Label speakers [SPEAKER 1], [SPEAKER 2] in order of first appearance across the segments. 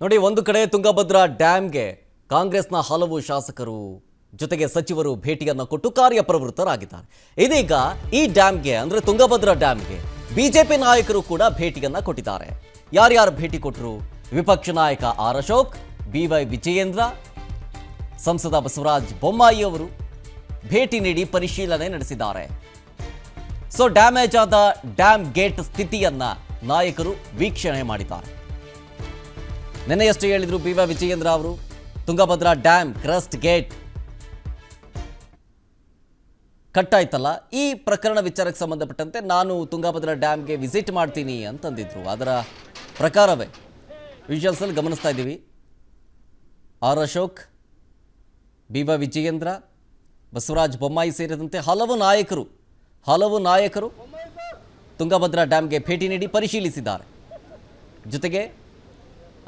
[SPEAKER 1] ನೋಡಿ, ಒಂದು ಕಡೆ ತುಂಗಭದ್ರಾ ಡ್ಯಾಂಗೆ ಕಾಂಗ್ರೆಸ್ನ ಹಲವು ಶಾಸಕರು ಜೊತೆಗೆ ಸಚಿವರು ಭೇಟಿಯನ್ನು ಕೊಟ್ಟು ಕಾರ್ಯಪ್ರವೃತ್ತರಾಗಿದ್ದಾರೆ. ಇದೀಗ ಈ ಡ್ಯಾಂಗೆ ಅಂದ್ರೆ ತುಂಗಭದ್ರಾ ಡ್ಯಾಂಗೆ ಬಿಜೆಪಿ ನಾಯಕರು ಕೂಡ ಭೇಟಿಯನ್ನ ಕೊಟ್ಟಿದ್ದಾರೆ. ಯಾರ್ಯಾರು ಭೇಟಿ ಕೊಟ್ಟರು? ವಿಪಕ್ಷ ನಾಯಕ ಆರ್ ಅಶೋಕ್, ಬಿವೈ ವಿಜಯೇಂದ್ರ, ಸಂಸದ ಬಸವರಾಜ ಬೊಮ್ಮಾಯಿ ಅವರು ಭೇಟಿ ನೀಡಿ ಪರಿಶೀಲನೆ ನಡೆಸಿದ್ದಾರೆ. ಸೊ ಡ್ಯಾಮೇಜ್ ಆದ ಡ್ಯಾಮ್ ಗೇಟ್ ಸ್ಥಿತಿಯನ್ನ ನಾಯಕರು ವೀಕ್ಷಣೆ ಮಾಡಿದ್ದಾರೆ. ನಿನ್ನೆಯಷ್ಟೇ ಹೇಳಿದ್ರು ಬಿವೈ ವಿಜಯೇಂದ್ರ ಅವರು, ತುಂಗಭದ್ರಾ ಡ್ಯಾಮ್ ಕ್ರಸ್ಟ್ ಗೇಟ್ ಕಟ್ಟಾಯ್ತಲ್ಲ, ಈ ಪ್ರಕರಣ ವಿಚಾರಕ್ಕೆ ಸಂಬಂಧಪಟ್ಟಂತೆ ನಾನು ತುಂಗಭದ್ರಾ ಡ್ಯಾಮ್ಗೆ ವಿಸಿಟ್ ಮಾಡ್ತೀನಿ ಅಂತಂದಿದ್ರು. ಅದರ ಪ್ರಕಾರವೇ ವಿಜುವಲ್ಸ್ ಅಲ್ಲಿ ಗಮನಿಸ್ತಾ ಇದ್ದೀವಿ. ಆರ್ ಅಶೋಕ್, ಬಿವೈ ವಿಜಯೇಂದ್ರ, ಬಸವರಾಜ ಬೊಮ್ಮಾಯಿ ಸೇರಿದಂತೆ ಹಲವು ನಾಯಕರು ತುಂಗಭದ್ರಾ ಡ್ಯಾಮ್ಗೆ ಭೇಟಿ ನೀಡಿ ಪರಿಶೀಲಿಸಿದ್ದಾರೆ. ಜೊತೆಗೆ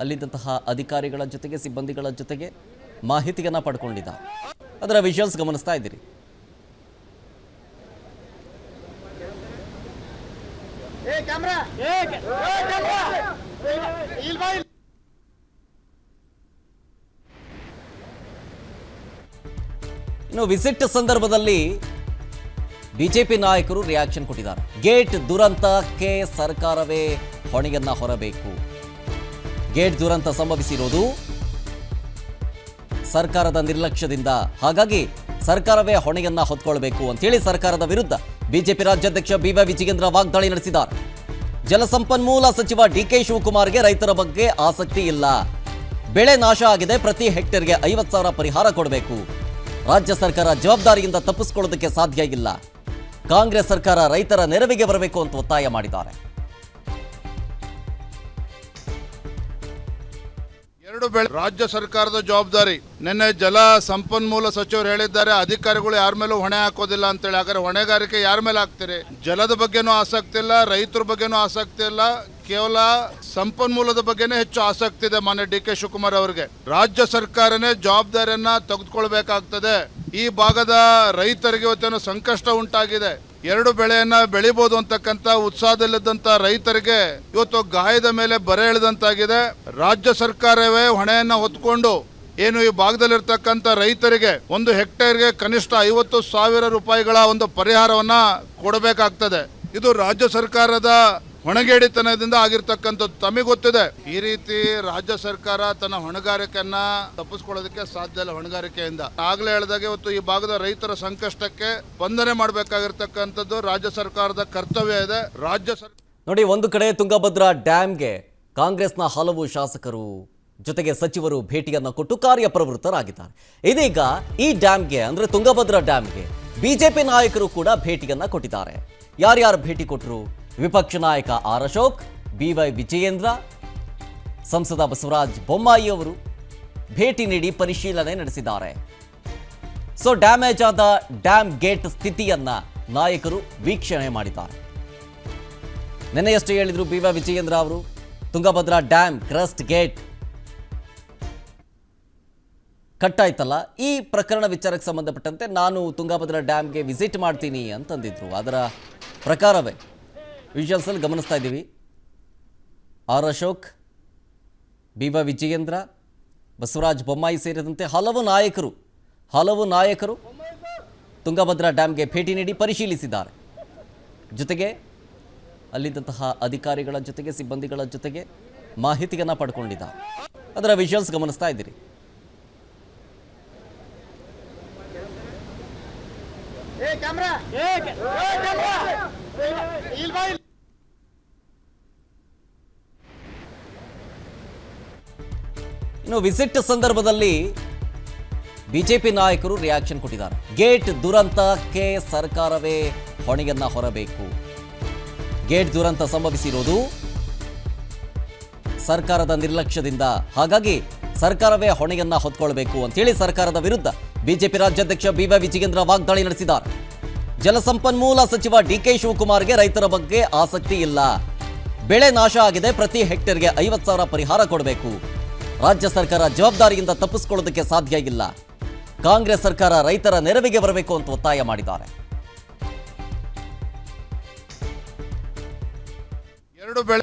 [SPEAKER 1] ಅಲ್ಲಿದ್ದಂತಹ ಅಧಿಕಾರಿಗಳ ಜೊತೆಗೆ ಸಿಬ್ಬಂದಿಗಳ ಜೊತೆಗೆ ಮಾಹಿತಿಯನ್ನು ಪಡ್ಕೊಂಡಿದ್ದಾರೆ. ಅದರ ವಿಜುವಲ್ಸ್ ಗಮನಿಸ್ತಾ ಇದ್ದೀರಿ. ಇನ್ನು ವಿಸಿಟ್ ಸಂದರ್ಭದಲ್ಲಿ ಬಿಜೆಪಿ ನಾಯಕರು ರಿಯಾಕ್ಷನ್ ಕೊಟ್ಟಿದ್ದಾರೆ. ಗೇಟ್ ದುರಂತಕ್ಕೆ ಸರ್ಕಾರವೇ ಹೊಣೆಯನ್ನ ಹೊರಬೇಕು. ಗೇಟ್ ದುರಂತ ಸಂಭವಿಸಿರೋದು ಸರ್ಕಾರದ ನಿರ್ಲಕ್ಷ್ಯದಿಂದ, ಹಾಗಾಗಿ ಸರ್ಕಾರವೇ ಹೊಣೆಯನ್ನ ಹೊತ್ಕೊಳ್ಬೇಕು ಅಂತೇಳಿ ಸರ್ಕಾರದ ವಿರುದ್ಧ ಬಿಜೆಪಿ ರಾಜ್ಯಾಧ್ಯಕ್ಷ ಬಿವೈ ವಿಜಯೇಂದ್ರ ವಾಗ್ದಾಳಿ ನಡೆಸಿದ್ದಾರೆ. ಜಲಸಂಪನ್ಮೂಲ ಸಚಿವ ಡಿಕೆ ಶಿವಕುಮಾರ್ಗೆ ರೈತರ ಬಗ್ಗೆ ಆಸಕ್ತಿ ಇಲ್ಲ. ಬೆಳೆ ನಾಶ ಆಗಿದೆ, ಪ್ರತಿ ಹೆಕ್ಟೇರ್ಗೆ 50,000 ಪರಿಹಾರ ಕೊಡಬೇಕು. ರಾಜ್ಯ ಸರ್ಕಾರ ಜವಾಬ್ದಾರಿಯಿಂದ ತಪ್ಪಿಸಿಕೊಳ್ಳೋದಕ್ಕೆ ಸಾಧ್ಯ ಇಲ್ಲ. ಕಾಂಗ್ರೆಸ್ ಸರ್ಕಾರ ರೈತರ ನೆರವಿಗೆ ಬರಬೇಕು ಅಂತ ಒತ್ತಾಯ ಮಾಡಿದ್ದಾರೆ.
[SPEAKER 2] ಎರಡು ಬೆಳೆ ರಾಜ್ಯ ಸರ್ಕಾರದ ಜವಾಬ್ದಾರಿ. ನಿನ್ನೆ ಜಲ ಸಂಪನ್ಮೂಲ ಸಚಿವರು ಹೇಳಿದ್ದಾರೆ, ಅಧಿಕಾರಿಗಳು ಯಾರ ಮೇಲೂ ಹೊಣೆ ಹಾಕೋದಿಲ್ಲ ಅಂತೇಳಿ. ಹಾಗಾದ್ರೆ ಹೊಣೆಗಾರಿಕೆ ಯಾರ ಮೇಲೆ ಹಾಕ್ತೀರಿ? ಜಲದ ಬಗ್ಗೆನೂ ಆಸಕ್ತಿ ಇಲ್ಲ, ರೈತರ ಬಗ್ಗೆನೂ ಆಸಕ್ತಿ ಇಲ್ಲ, ಕೇವಲ ಸಂಪನ್ಮೂಲದ ಬಗ್ಗೆನೇ ಹೆಚ್ಚು ಆಸಕ್ತಿ ಇದೆ ಮಾನ್ಯ ಡಿ ಕೆ ಶಿವಕುಮಾರ್ ಅವರಿಗೆ. ರಾಜ್ಯ ಸರ್ಕಾರನೇ ಜವಾಬ್ದಾರಿಯನ್ನ ತೆಗೆದುಕೊಳ್ಬೇಕಾಗ್ತದೆ. ಈ ಭಾಗದ ರೈತರಿಗೆ ಇವತ್ತೇನೋ ಸಂಕಷ್ಟ ಉಂಟಾಗಿದೆ. ಎರಡು ಬೆಳೆಯನ್ನ ಬೆಳಿಬಹುದು ಅಂತಕ್ಕಂಥ ಉತ್ಸಾಹದಲ್ಲಿದ್ದಂತ ರೈತರಿಗೆ ಇವತ್ತು ಗಾಯದ ಮೇಲೆ ಬರೆ ಎಳೆದಂತಾಗಿದೆ. ರಾಜ್ಯ ಸರ್ಕಾರವೇ ಹೊಣೆಯನ್ನ ಹೊತ್ಕೊಂಡು ಏನು ಈ ಭಾಗದಲ್ಲಿರ್ತಕ್ಕಂಥ ರೈತರಿಗೆ ಒಂದು ಹೆಕ್ಟೇರ್ಗೆ ಕನಿಷ್ಠ 50,000 ರೂಪಾಯಿಗಳ ಒಂದು ಪರಿಹಾರವನ್ನ ಕೊಡಬೇಕಾಗ್ತದೆ. ಇದು ರಾಜ್ಯ ಸರ್ಕಾರದ ಹೊಣೆಗೇಡಿತನದಿಂದ ಆಗಿರ್ತಕ್ಕಂಥದ್ದು. ತಮಗೆ ಗೊತ್ತಿದೆ, ಈ ರೀತಿ ರಾಜ್ಯ ಸರ್ಕಾರ ತನ್ನ ಹೊಣೆಗಾರಿಕೆಯನ್ನ ತಪ್ಪಿಸ್ಕೊಳ್ಳೋದಕ್ಕೆ ಸಾಧ್ಯ ಇಲ್ಲ. ಹೊಣೆಗಾರಿಕೆಯಿಂದ ಆಗ್ಲೇ ಹೇಳಿದಾಗ ಇವತ್ತು ಈ ಭಾಗದ ರೈತರ ಸಂಕಷ್ಟಕ್ಕೆ ಸ್ಪಂದನೆ ಮಾಡಬೇಕಾಗಿರ್ತಕ್ಕಂಥದ್ದು ರಾಜ್ಯ ಸರ್ಕಾರದ ಕರ್ತವ್ಯ ಇದೆ.
[SPEAKER 1] ನೋಡಿ, ಒಂದು ಕಡೆ ತುಂಗಭದ್ರಾ ಡ್ಯಾಂಗೆ ಕಾಂಗ್ರೆಸ್ನ ಹಲವು ಶಾಸಕರು ಜೊತೆಗೆ ಸಚಿವರು ಭೇಟಿಯನ್ನು ಕೊಟ್ಟು ಕಾರ್ಯಪ್ರವೃತ್ತರಾಗಿದ್ದಾರೆ. ಇದೀಗ ಈ ಡ್ಯಾಂಗೆ ಅಂದ್ರೆ ತುಂಗಭದ್ರಾ ಡ್ಯಾಂಗೆ ಬಿಜೆಪಿ ನಾಯಕರು ಕೂಡ ಭೇಟಿಯನ್ನ ಕೊಟ್ಟಿದ್ದಾರೆ. ಯಾರ್ಯಾರು ಭೇಟಿ ಕೊಟ್ಟರು? ವಿಪಕ್ಷ ನಾಯಕ ಆರ್ ಅಶೋಕ್, ಬಿವೈ ವಿಜಯೇಂದ್ರ, ಸಂಸದ ಬಸವರಾಜ ಬೊಮ್ಮಾಯಿ ಅವರು ಭೇಟಿ ನೀಡಿ ಪರಿಶೀಲನೆ ನಡೆಸಿದ್ದಾರೆ. ಸೊ ಡ್ಯಾಮೇಜ್ ಆದ ಡ್ಯಾಮ್ ಗೇಟ್ ಸ್ಥಿತಿಯನ್ನ ನಾಯಕರು ವೀಕ್ಷಣೆ ಮಾಡಿದ್ದಾರೆ. ನಿನ್ನೆಯಷ್ಟೇ ಹೇಳಿದ್ರು ಬಿವೈ ವಿಜಯೇಂದ್ರ ಅವರು, ತುಂಗಭದ್ರಾ ಡ್ಯಾಮ್ ಕ್ರಸ್ಟ್ ಗೇಟ್ ಕಟ್ಟಾಯ್ತಲ್ಲ, ಈ ಪ್ರಕರಣ ವಿಚಾರಕ್ಕೆ ಸಂಬಂಧಪಟ್ಟಂತೆ ನಾನು ತುಂಗಭದ್ರಾ ಡ್ಯಾಮ್ಗೆ ವಿಸಿಟ್ ಮಾಡ್ತೀನಿ ಅಂತಂದಿದ್ರು. ಅದರ ಪ್ರಕಾರವೇ ವಿಜುವಲ್ಸ್ ಅಲ್ಲಿ ಗಮನಿಸ್ತಾ ಇದ್ದೀವಿ. ಆರ್ ಅಶೋಕ್, ಬಿವೈ ವಿಜಯೇಂದ್ರ, ಬಸವರಾಜ ಬೊಮ್ಮಾಯಿ ಸೇರಿದಂತೆ ಹಲವು ನಾಯಕರು ತುಂಗಭದ್ರಾ ಡ್ಯಾಂಗೆ ಭೇಟಿ ನೀಡಿ ಪರಿಶೀಲಿಸಿದ್ದಾರೆ. ಜೊತೆಗೆ ಅಲ್ಲಿದ್ದಂತಹ ಅಧಿಕಾರಿಗಳ ಜೊತೆಗೆ ಸಿಬ್ಬಂದಿಗಳ ಜೊತೆಗೆ ಮಾಹಿತಿಯನ್ನು ಪಡ್ಕೊಂಡಿದ್ದಾರೆ. ಅದರ ವಿಜುವಲ್ಸ್ ಗಮನಿಸ್ತಾ ಇದ್ದೀರಿ. ಇನ್ನು ವಿಸಿಟ್ ಸಂದರ್ಭದಲ್ಲಿ ಬಿಜೆಪಿ ನಾಯಕರು ರಿಯಾಕ್ಷನ್ ಕೊಟ್ಟಿದ್ದಾರೆ. ಗೇಟ್ ದುರಂತಕ್ಕೆ ಸರ್ಕಾರವೇ ಹೊಣೆಯನ್ನ ಹೊರಬೇಕು. ಗೇಟ್ ದುರಂತ ಸಂಭವಿಸಿರೋದು ಸರ್ಕಾರದ ನಿರ್ಲಕ್ಷ್ಯದಿಂದ, ಹಾಗಾಗಿ ಸರ್ಕಾರವೇ ಹೊಣೆಯನ್ನ ಹೊತ್ಕೊಳ್ಬೇಕು ಅಂತೇಳಿ ಸರ್ಕಾರದ ವಿರುದ್ಧ ಬಿಜೆಪಿ ರಾಜ್ಯಾಧ್ಯಕ್ಷ ಬಿವೈ ವಿಜಯೇಂದ್ರ ವಾಗ್ದಾಳಿ ನಡೆಸಿದ್ದಾರೆ. ಜಲಸಂಪನ್ಮೂಲ ಸಚಿವ ಡಿಕೆ ಶಿವಕುಮಾರ್ಗೆ ರೈತರ ಬಗ್ಗೆ ಆಸಕ್ತಿ ಇಲ್ಲ. ಬೆಳೆ ನಾಶ ಆಗಿದೆ, ಪ್ರತಿ ಹೆಕ್ಟೇರ್ಗೆ 50,000 ಪರಿಹಾರ ಕೊಡಬೇಕು. ರಾಜ್ಯ ಸರ್ಕಾರ ಜವಾಬ್ದಾರಿಯಿಂದ ತಪ್ಪಿಸಿಕೊಳ್ಳೋದಕ್ಕೆ ಸಾಧ್ಯ ಇಲ್ಲ. ಕಾಂಗ್ರೆಸ್ ಸರ್ಕಾರ ರೈತರ ನೆರವಿಗೆ ಬರಬೇಕು ಅಂತ ಒತ್ತಾಯ ಮಾಡಿದ್ದಾರೆ.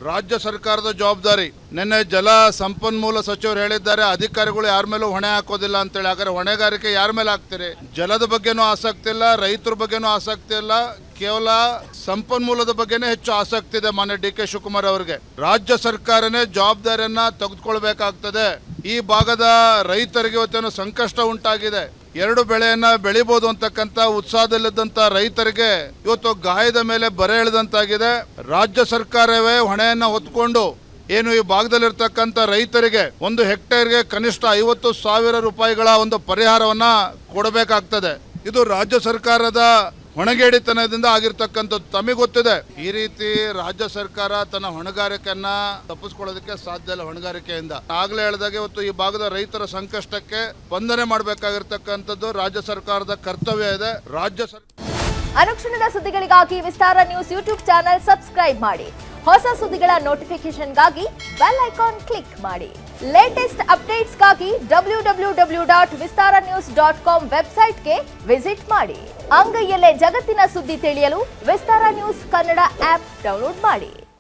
[SPEAKER 2] ರಾಜ್ಯ ಸರ್ಕಾರದ ಜವಾಬ್ದಾರಿ. ನಿನ್ನೆ ಜಲ ಸಂಪನ್ಮೂಲ ಸಚಿವರು ಹೇಳಿದ್ದಾರೆ, ಅಧಿಕಾರಿಗಳು ಯಾರ ಮೇಲೂ ಹೊಣೆ ಹಾಕೋದಿಲ್ಲ ಅಂತೇಳಿ. ಹಾಗಾದ್ರೆ ಹೊಣೆಗಾರಿಕೆ ಯಾರ ಮೇಲೆ ಹಾಕ್ತೀರಿ? ಜಲದ ಬಗ್ಗೆನೂ ಆಸಕ್ತಿ ಇಲ್ಲ, ರೈತರ ಬಗ್ಗೆನೂ ಆಸಕ್ತಿ ಇಲ್ಲ, ಕೇವಲ ಸಂಪನ್ಮೂಲದ ಬಗ್ಗೆನೇ ಹೆಚ್ಚು ಆಸಕ್ತಿ ಇದೆ ಮಾನ್ಯ ಡಿ.ಕೆ. ಶಿವಕುಮಾರ್ ಅವರಿಗೆ. ರಾಜ್ಯ ಸರ್ಕಾರನೇ ಜವಾಬ್ದಾರಿಯನ್ನ ತೆಗೆದುಕೊಳ್ಬೇಕಾಗ್ತದೆ. ಈ ಭಾಗದ ರೈತರಿಗೆ ಇವತ್ತೇನು ಸಂಕಷ್ಟ ಉಂಟಾಗಿದೆ. ಎರಡು ಬೆಳೆಯನ್ನ ಬೆಳಿಬಹುದು ಅಂತಕ್ಕಂಥ ಉತ್ಸಾಹದಲ್ಲಿದ್ದಂತ ರೈತರಿಗೆ ಇವತ್ತು ಗಾಯದ ಮೇಲೆ ಬರೆ ಎಳೆದಂತಾಗಿದೆ. ರಾಜ್ಯ ಸರ್ಕಾರವೇ ಹೊಣೆಯನ್ನ ಹೊತ್ಕೊಂಡು ಏನು ಈ ಭಾಗದಲ್ಲಿರ್ತಕ್ಕಂಥ ರೈತರಿಗೆ ಒಂದು ಹೆಕ್ಟೇರ್ಗೆ ಕನಿಷ್ಠ 50,000 ರೂಪಾಯಿಗಳ ಒಂದು ಪರಿಹಾರವನ್ನ ಕೊಡಬೇಕಾಗ್ತದೆ. ಇದು ರಾಜ್ಯ ಸರ್ಕಾರದ ಹೊಣೆಗೇಡಿತನದಿಂದ ಆಗಿರ್ತಕ್ಕಂಥದ್ದು. ತಮಗೆ ಗೊತ್ತಿದೆ, ಈ ರೀತಿ ರಾಜ್ಯ ಸರ್ಕಾರ ತನ್ನ ಹೊಣೆಗಾರಿಕೆಯನ್ನ ತಪ್ಪಿಸ್ಕೊಳ್ಳೋದಕ್ಕೆ ಸಾಧ್ಯ ಇಲ್ಲ. ಹೊಣೆಗಾರಿಕೆಯಿಂದ ಆಗ್ಲೇ ಹೇಳಿದಾಗ ಇವತ್ತು ಈ ಭಾಗದ ರೈತರ ಸಂಕಷ್ಟಕ್ಕೆ ಸ್ಪಂದನೆ ಮಾಡಬೇಕಾಗಿರ್ತಕ್ಕಂಥದ್ದು ರಾಜ್ಯ ಸರ್ಕಾರದ ಕರ್ತವ್ಯ ಇದೆ.
[SPEAKER 3] ಅನುಕ್ಷಣದ ಸುದ್ದಿಗಳಿಗಾಗಿ ವಿಸ್ತಾರ ನ್ಯೂಸ್ ಯೂಟ್ಯೂಬ್ ಚಾನೆಲ್ ಸಬ್ಸ್ಕ್ರೈಬ್ ಮಾಡಿ. ಹೊಸ ಸುದ್ದಿಗಳ ನೋಟಿಫಿಕೇಶನ್ಗಾಗಿ ಬೆಲ್ ಐಕಾನ್ ಕ್ಲಿಕ್ ಮಾಡಿ. ಲೇಟೆಸ್ಟ್ ಅಪ್ಡೇಟ್ಸ್ಗಾಗಿ www.vistaranews.com ವೆಬ್ಸೈಟ್ಗೆ ವಿಸಿಟ್ ಮಾಡಿ. ಅಂಗೈಯಲ್ಲೇ ಜಗತ್ತಿನ ಸುದ್ದಿ ತಿಳಿಯಲು ವಿಸ್ತಾರ ನ್ಯೂಸ್ ಕನ್ನಡ ಆಪ್ ಡೌನ್ಲೋಡ್ ಮಾಡಿ.